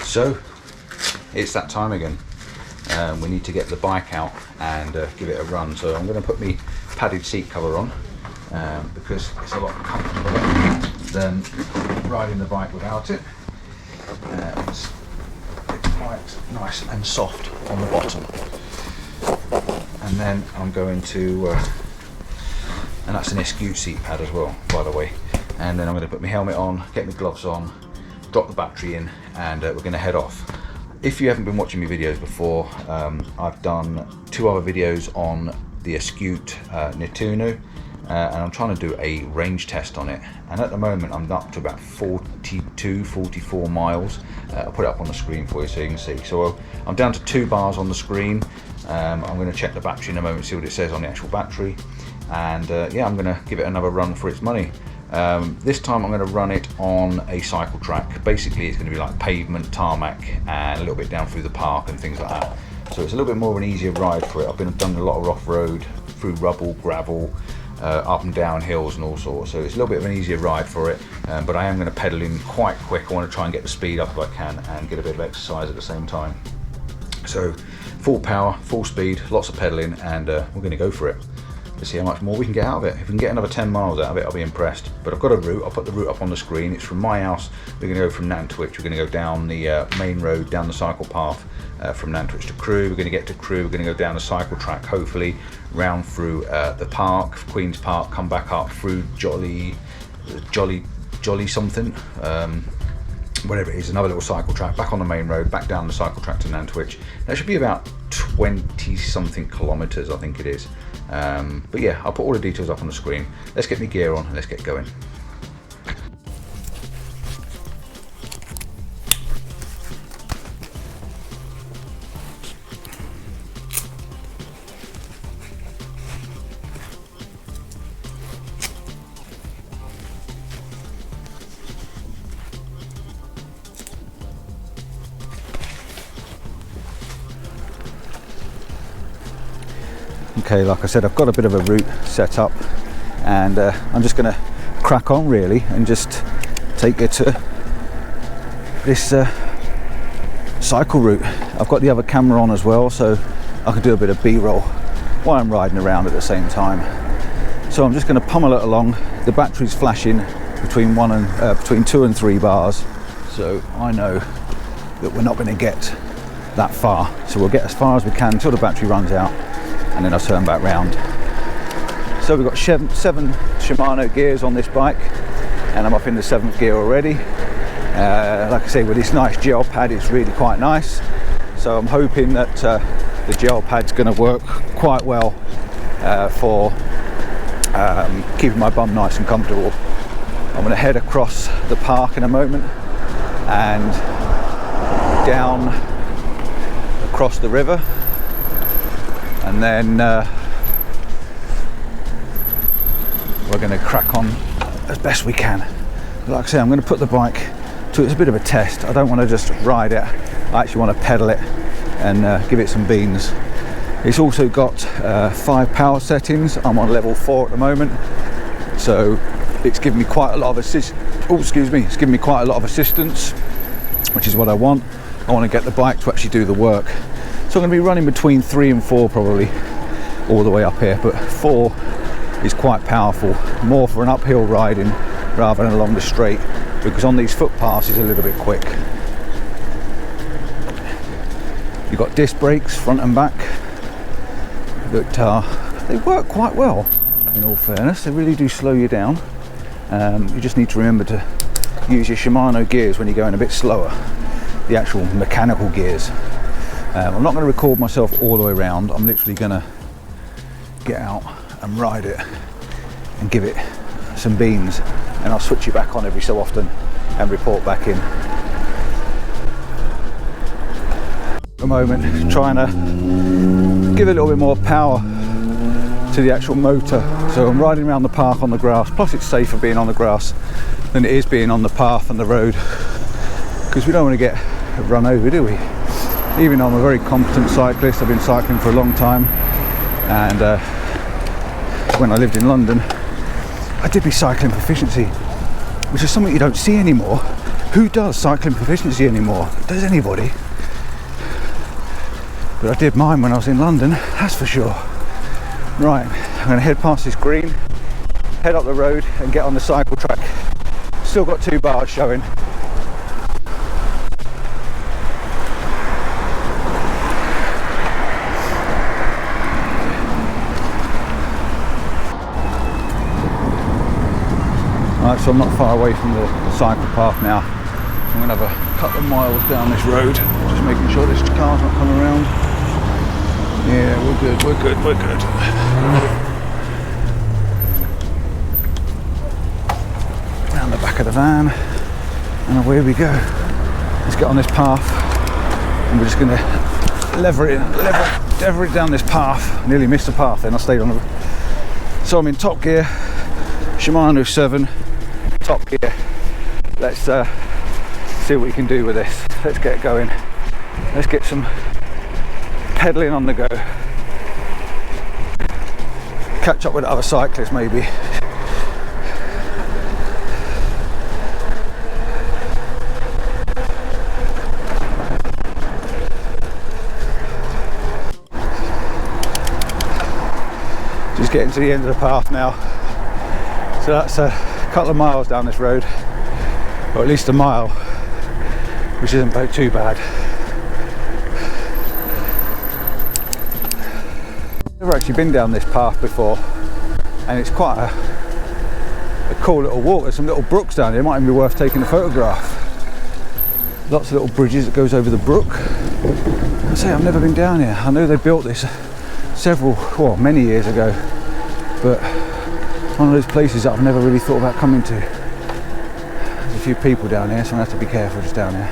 So it's that time again. We need to get the bike out and give it a run. So I'm going to put my padded seat cover on because it's a lot comfortable than riding the bike without it. It's quite nice and soft on the bottom. And then I'm going to, and that's an Eskute seat pad as well, by the way. And then I'm going to put my helmet on, get my gloves on, drop the battery in, and we're going to head off. If you haven't been watching my videos before, I've done 2 other videos on the Eskute Netuno, and I'm trying to do a range test on it. And at the moment I'm up to about 44 miles. I'll put it up on the screen for you so you can see. So I'm down to 2 bars on the screen. I'm going to check the battery in a moment, see what it says on the actual battery. And yeah, I'm going to give it another run for its money. This time I'm going to run it on a cycle track. Basically it's going to be like pavement, tarmac, and a little bit down through the park and things like that. So it's a little bit more of an easier ride for it. I've done a lot of off-road, through rubble, gravel, up and down hills and all sorts. So it's a little bit of an easier ride for it, but I am going to pedal in quite quick. I want to try and get the speed up if I can and get a bit of exercise at the same time. So full power, full speed, lots of pedaling, and we're going to go for it. Let's see how much more we can get out of it. If we can get another 10 miles out of it, I'll be impressed. But I've got a route. I'll put the route up on the screen. It's from my house. We're going to go from Nantwich. We're going to go down the main road, down the cycle path from Nantwich to Crewe. We're going to get to Crewe. We're going to go down the cycle track, hopefully round through the park, Queen's Park, come back up through Jolly something. Whatever it is, another little cycle track, back on the main road, back down the cycle track to Nantwich. That should be about 20 something kilometres, I think it is. But yeah, I'll put all the details up on the screen. Let's get my gear on and let's get going. Okay, like I said, I've got a bit of a route set up, and I'm just going to crack on really and just take it to this cycle route. I've got the other camera on as well, so I can do a bit of B-roll while I'm riding around at the same time. So I'm just going to pummel it along. The battery's flashing between 2 and 3 bars, so I know that we're not going to get that far. So we'll get as far as we can until the battery runs out, and then I'll turn back round. So we've got 7 Shimano gears on this bike, and I'm up in the 7th gear already. Like I say, with this nice gel pad, it's really quite nice. So I'm hoping that the gel pad's going to work quite well for keeping my bum nice and comfortable. I'm going to head across the park in a moment and down across the river, and then we're going to crack on as best we can. Like I say, I'm going to put the bike to, it's a bit of a test. I don't want to just ride it, I actually want to pedal it and give it some beans. It's also got 5 power settings. I'm on level 4 at the moment, so it's giving me quite a lot of it's giving me quite a lot of assistance, which is what I want. I want to get the bike to actually do the work. So I'm going to be running between 3 and 4 probably all the way up here, but 4 is quite powerful, more for an uphill riding rather than along the straight, because on these footpaths it's a little bit quick. You've got disc brakes front and back that they work quite well, in all fairness. They really do slow you down. You just need to remember to use your Shimano gears when you're going a bit slower, the actual mechanical gears. I'm not going to record myself all the way around. I'm literally going to get out and ride it and give it some beans, and I'll switch it back on every so often and report back in. At the moment, trying to give a little bit more power to the actual motor. So I'm riding around the park on the grass, plus it's safer being on the grass than it is being on the path and the road, because we don't want to get run over, do we? Even though I'm a very competent cyclist, I've been cycling for a long time, and when I lived in London I did my cycling proficiency, which is something you don't see anymore. Who does cycling proficiency anymore? Does anybody? But I did mine when I was in London, that's for sure. Right, I'm going to head past this green, head up the road and get on the cycle track. Still got 2 bars showing. Right, so I'm not far away from the cycle path now. I'm going to have a couple of miles down this road, just making sure this car's not coming around. Yeah, we're good, we're good, we're good. Round the back of the van, and away we go. Let's get on this path, and we're just going to lever it down this path. I nearly missed the path then, I stayed on the... So I'm in top gear, Shimano 7, top gear. Let's see what we can do with this. Let's get going. Let's get some pedaling on the go. Catch up with other cyclists maybe. Just getting to the end of the path now. So that's a couple of miles down this road, or at least a mile, which isn't too bad. I've never actually been down this path before, and it's quite a cool little walk. There's some little brooks down here, it might even be worth taking a photograph. Lots of little bridges that goes over the brook. I say I've never been down here. I know they built this many years ago, but one of those places that I've never really thought about coming to. There's a few people down here, so I'm going to have to be careful just down here.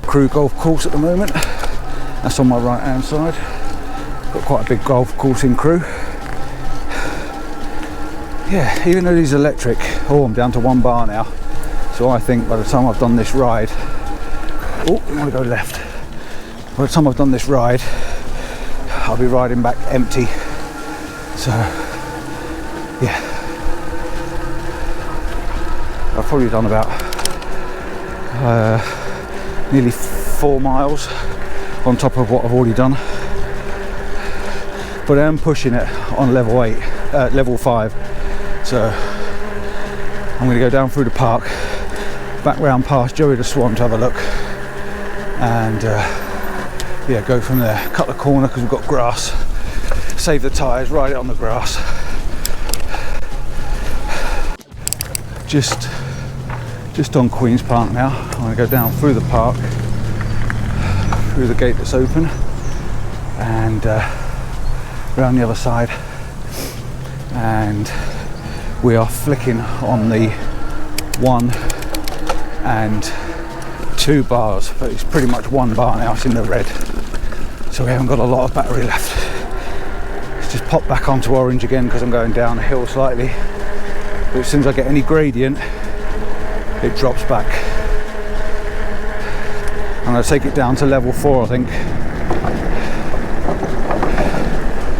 Crew golf course at the moment. That's on my right hand side. Got quite a big golf course in Crewe. Yeah, even though these are electric, I'm down to 1 bar now. So I think by the time I've done this ride, I want to go left. By the time I've done this ride, I'll be riding back empty. So yeah, I've probably done about nearly 4 miles on top of what I've already done, but I am pushing it on level 5. So I'm going to go down through the park, back round past Joey the Swan to have a look, and yeah, go from there. Cut the corner because we've got grass, save the tyres, ride it on the grass. Just on Queen's Park now. I'm going to go down through the park, through the gate that's open, and round the other side, and we are flicking on the 1 and 2 bars, but it's pretty much 1 bar now, it's in the red, so we haven't got a lot of battery left. Let's just pop back onto orange again because I'm going down the hill slightly, but as soon as I get any gradient it drops back. I'm going to take it down to level 4, I think.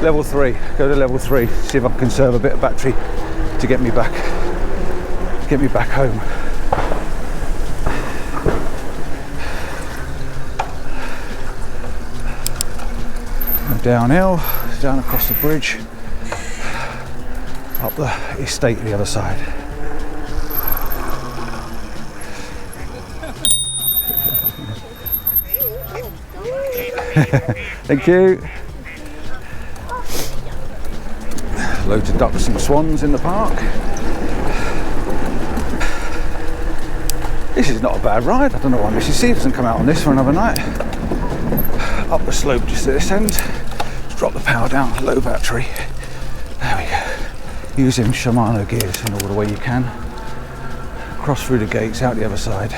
Level 3, go to level 3, see if I can conserve a bit of battery to get me back home. Downhill, down across the bridge, up the estate the other side. Thank you. Loads of ducks and swans in the park. This is not a bad ride. I don't know why Mrs. C doesn't come out on this for another night. Up the slope just at this end. Let's drop the power down, low battery. There we go. Using Shimano gears in all the way you can. Cross through the gates, out the other side,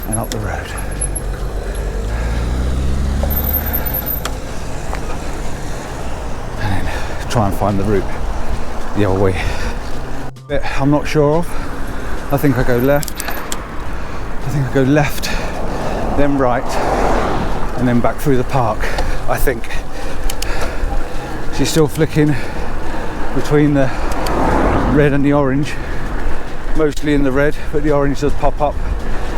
and up the road. And then try and find the route the other way. Bit I'm not sure of. I think I go left. Then right, and then back through the park, I think. She's still flicking between the red and the orange, mostly in the red, but the orange does pop up,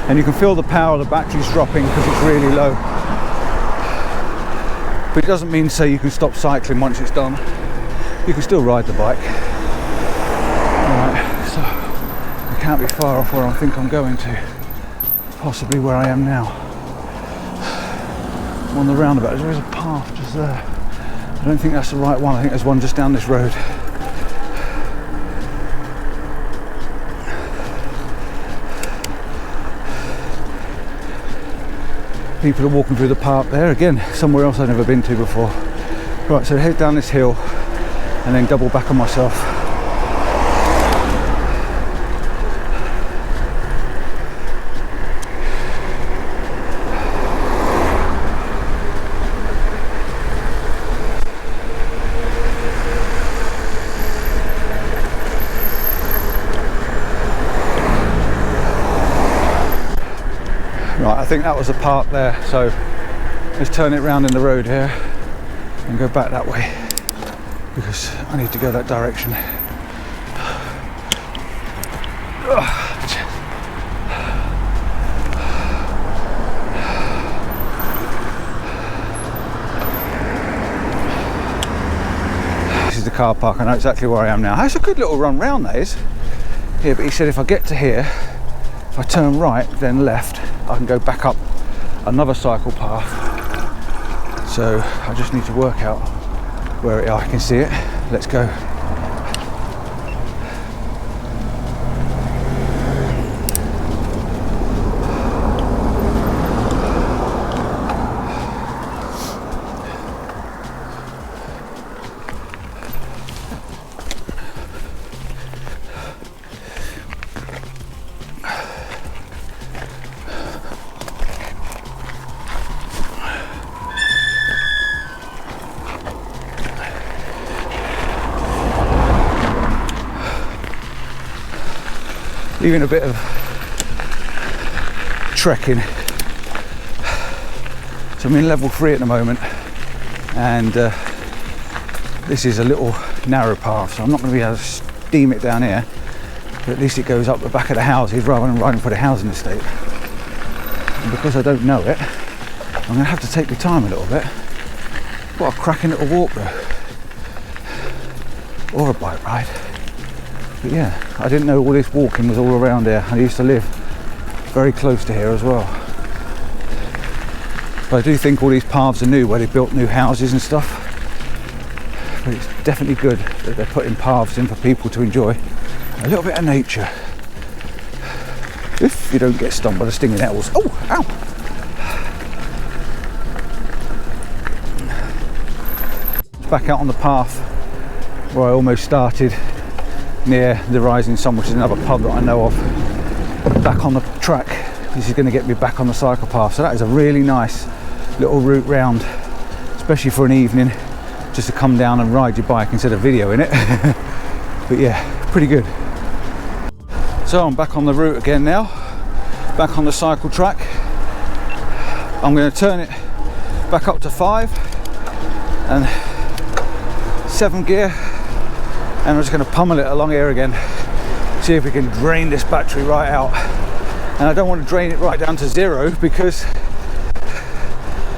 and you can feel the power of the batteries dropping because it's really low. But it doesn't mean say you can stop cycling once it's done. You can still ride the bike. Alright, so I can't be far off where I think I'm going to, possibly where I am now. I'm on the roundabout. There is a path just there. I don't think that's the right one. I think there's one just down this road. People are walking through the park there, again, somewhere else I've never been to before. Right, so head down this hill and then double back on myself. Right, I think that was a park there, so let's turn it round in the road here and go back that way because I need to go that direction. This is the car park. I know exactly where I am now. That's a good little run round, that is. Yeah, but he said if I get to here, if I turn right then left, I can go back up another cycle path. So I just need to work out where it is. I can see it. Let's go. Even a bit of trekking. So I'm in level 3 at the moment, and this is a little narrow path, so I'm not going to be able to steam it down here, but at least it goes up the back of the houses rather than riding for the housing estate. And because I don't know it, I'm going to have to take my time a little bit. What a cracking little walk though, or a bike ride. But yeah, I didn't know all this walking was all around here. I used to live very close to here as well. But I do think all these paths are new, where they built new houses and stuff. But it's definitely good that they're putting paths in for people to enjoy a little bit of nature. If you don't get stung by the stinging nettles. Oh, ow! It's back out on the path where I almost started, near the Rising Sun, which is another pub that I know of. Back on the track. This is going to get me back on the cycle path. So that is a really nice little route round, especially for an evening, just to come down and ride your bike instead of videoing it. But yeah, pretty good. So I'm back on the route again now, back on the cycle track. I'm going to turn it back up to 5 and 7 gear, and I'm just going to pummel it along here again, see if we can drain this battery right out. And I don't want to drain it right down to 0, because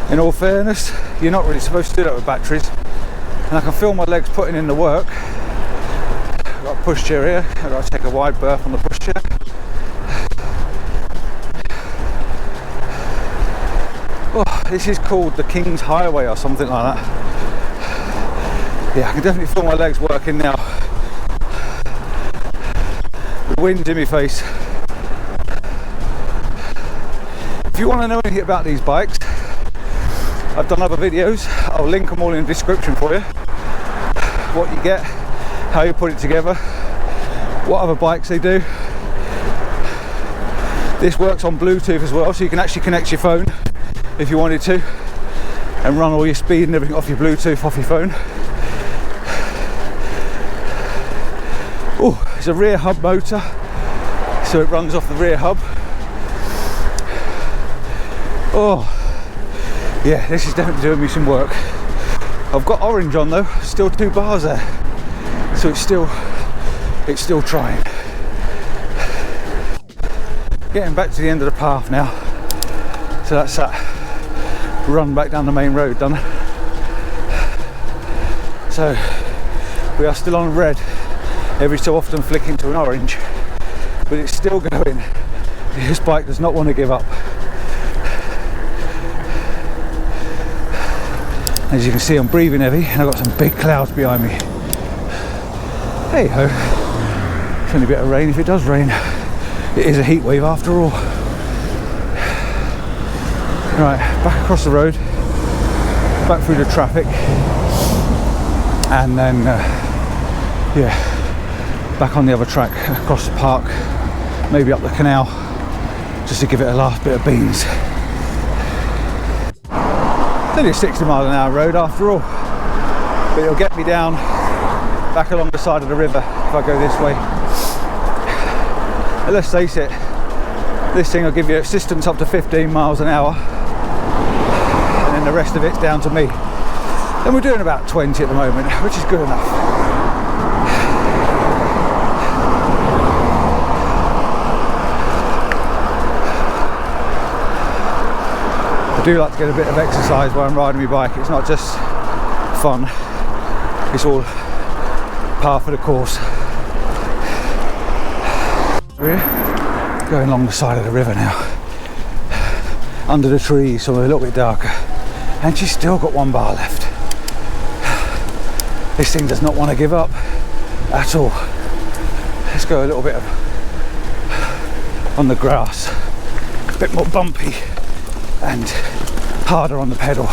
in all fairness, you're not really supposed to do that with batteries. And I can feel my legs putting in the work. I've got a pushchair here. I've got to take a wide berth on the pushchair. Oh, this is called the King's Highway or something like that. Yeah, I can definitely feel my legs working now. The wind's in my face. If you want to know anything about these bikes, I've done other videos. I'll link them all in the description for you. What you get, how you put it together, what other bikes they do. This works on Bluetooth as well, so you can actually connect your phone if you wanted to and run all your speed and everything off your Bluetooth off your phone. Oh, it's a rear hub motor, so it runs off the rear hub. Oh, yeah, this is definitely doing me some work. I've got orange on though, still 2 bars there, so it's still it's still trying. Getting back to the end of the path now, so that's that run back down the main road done. So we are still on red, every so often flicking to an orange, but it's still going. This bike does not want to give up. As you can see, I'm breathing heavy and I've got some big clouds behind me. Hey ho, it's only a bit of rain if it does rain. It is a heat wave after all. Right, back across the road, back through the traffic, and then yeah, back on the other track across the park, maybe up the canal, just to give it a last bit of beans. It's only a 60 mile an hour road after all, but it'll get me down back along the side of the river if I go this way. And let's face it, this thing will give you assistance up to 15 miles an hour, and then the rest of it's down to me. And we're doing about 20 at the moment, which is good enough. I do like to get a bit of exercise while I'm riding my bike. It's not just fun, it's all par for the course. We're going along the side of the river now, under the trees, so we're a little bit darker, and she's still got one bar left. This thing does not want to give up at all. Let's go a little bit on the grass, a bit more bumpy and harder on the pedal.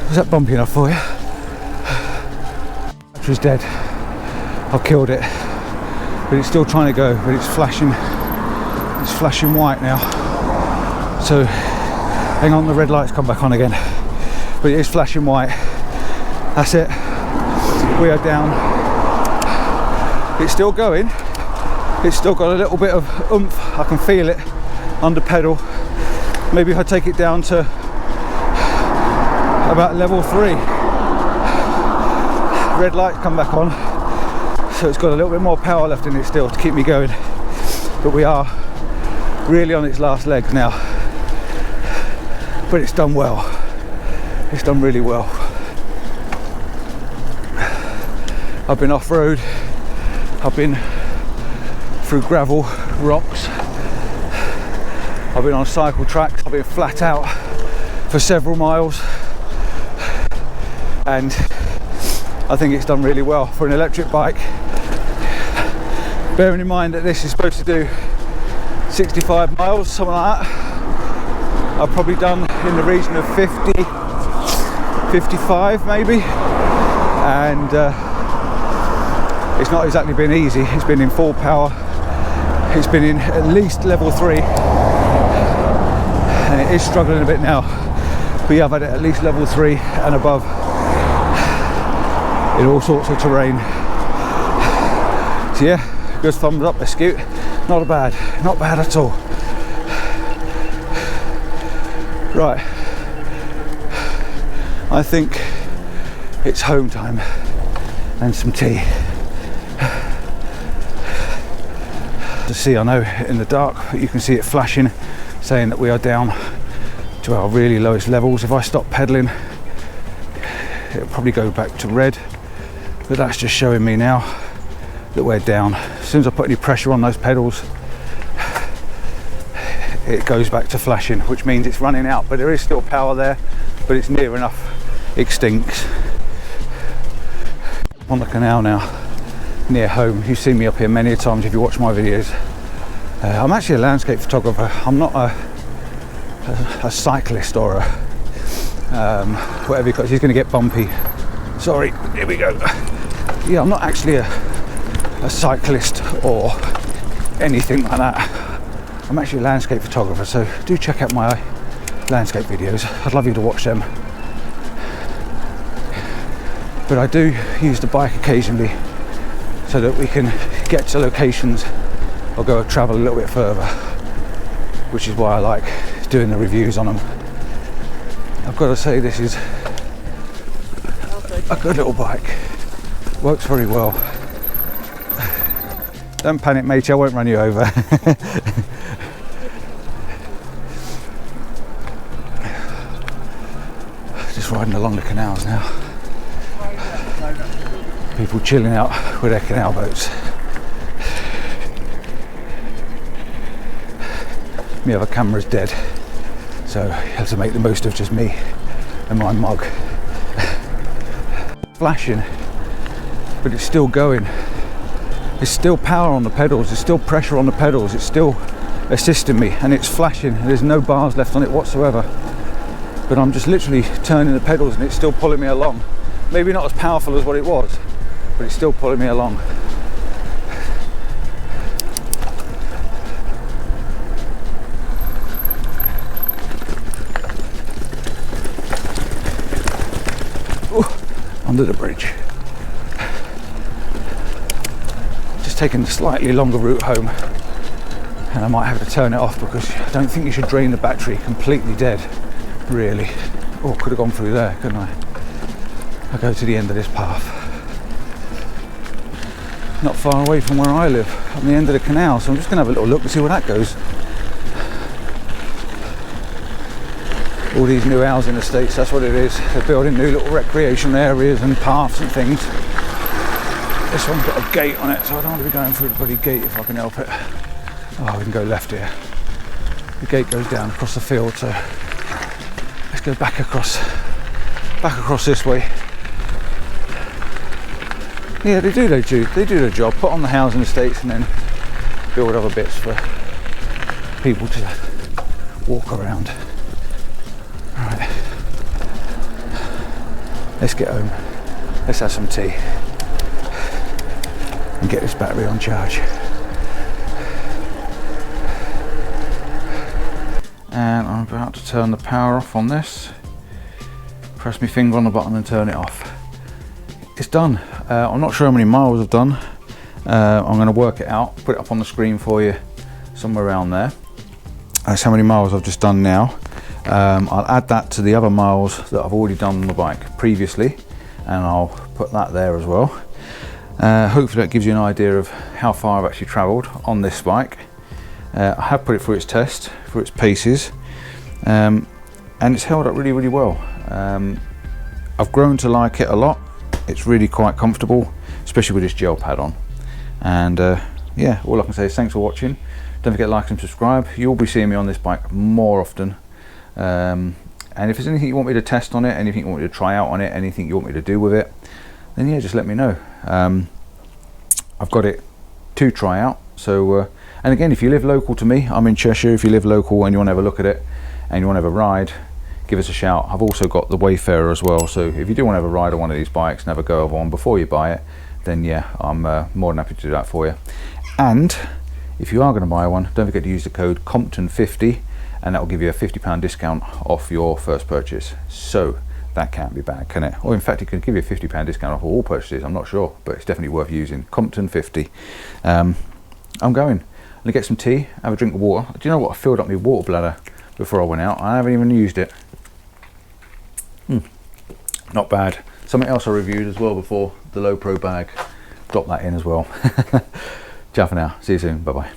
Was that bumpy enough for you? Battery's dead. I killed it, but it's still trying to go, but it's flashing white now. So hang on, the red light's come back on again, but it is flashing white. That's it, we are down. It's still going, it's still got a little bit of oomph, I can feel it under pedal. Maybe if I take it down to about level 3, red lights come back on, so it's got a little bit more power left in it still to keep me going, but we are really on its last legs now. But it's done well, it's done really well. I've been off-road, I've been through gravel, rocks, I've been on cycle tracks, I've been flat out for several miles, and I think it's done really well for an electric bike. Bearing in mind that this is supposed to do 65 miles, something like that. I've probably done in the region of 50, 55 maybe, and it's not exactly been easy. It's been in full power, it's been in at least level 3, and it is struggling a bit now, but yeah, I've had it at least level 3 and above in all sorts of terrain. So yeah, good thumbs up, Eskute. Not bad at all. Right, I think it's home time and some tea. To see, I know in the dark, but you can see it flashing, saying that we are down to our really lowest levels. If I stop pedaling, it'll probably go back to red, but that's just showing me now that we're down. As soon as I put any pressure on those pedals, it goes back to flashing, which means it's running out, but there is still power there, but it's near enough extinct. On the canal now, near home. You've seen me up here many times if you watch my videos. I'm actually a landscape photographer. I'm not a cyclist or a whatever you call it. He's going to get bumpy. Sorry, here we go. Yeah, I'm not actually a cyclist or anything like that. I'm actually a landscape photographer, so do check out my landscape videos. I'd love you to watch them. But I do use the bike occasionally so that we can get to locations or go travel a little bit further. which is why I like doing the reviews on them. I've got to say, this is a good little bike. Works very well. Don't panic, matey, I won't run you over. Just riding along the canals now. People chilling out with their canal boats. My other camera's dead, so you have to make the most of just me and my mug. Flashing, but it's still going. There's still power on the pedals, there's still pressure on the pedals, it's still assisting me, and it's flashing. There's no bars left on it whatsoever, but I'm just literally turning the pedals and it's still pulling me along. Maybe not as powerful as what it was, but it's still pulling me along. Under the bridge. Just taking the slightly longer route home, and I might have to turn it off because I don't think you should drain the battery completely dead, really. Oh, could have gone through there, couldn't I? I go to the end of this path. Not far away from where I live, on the end of the canal, so I'm just going to have a little look and see where that goes. All these new housing estates, that's what it is. They're building new little recreation areas and paths and things. This one's got a gate on it, so I don't want to be going through the bloody gate if I can help it. Oh, we can go left here. The gate goes down across the field, so let's go back across this way. Yeah, they do their job. Put on the housing estates and then build other bits for people to walk around. Right, let's get home, let's have some tea and get this battery on charge. And I'm about to turn the power off on this. Press my finger on the button and turn it off. It's done. I'm not sure how many miles I've done. I'm going to work it out, put it up on the screen for you somewhere around there. That's how many miles I've just done now. I'll add that to the other miles that I've already done on the bike previously, and I'll put that there as well. Hopefully that gives you an idea of how far I've actually travelled on this bike. I have put it through its test, through its paces, and it's held up really, really well. I've grown to like it a lot. It's really quite comfortable, especially with this gel pad on. And yeah, all I can say is thanks for watching. Don't forget to like and subscribe. You'll be seeing me on this bike more often. And if there's anything you want me to test on it, anything you want me to try out on it, anything you want me to do with it, then yeah, just let me know. I've got it to try out. So and again, if you live local to me, I'm in Cheshire. If you live local and you want to have a look at it and you want to have a ride, give us a shout. I've also got the Wayfarer as well, so if you do want to have a ride on one of these bikes and have a go of one before you buy it, then yeah, I'm more than happy to do that for you. And if you are going to buy one, don't forget to use the code Compton50, and that will give you a £50 discount off your first purchase. So that can't be bad, can it? Or in fact, it could give you a £50 discount off all purchases. I'm not sure, but it's definitely worth using. Compton50. I'm going to get some tea, have a drink of water. Do you know what? I filled up my water bladder before I went out. I haven't even used it. Not bad. Something else I reviewed as well before, the low pro bag. Drop that in as well. Ciao for now. See you soon. Bye bye.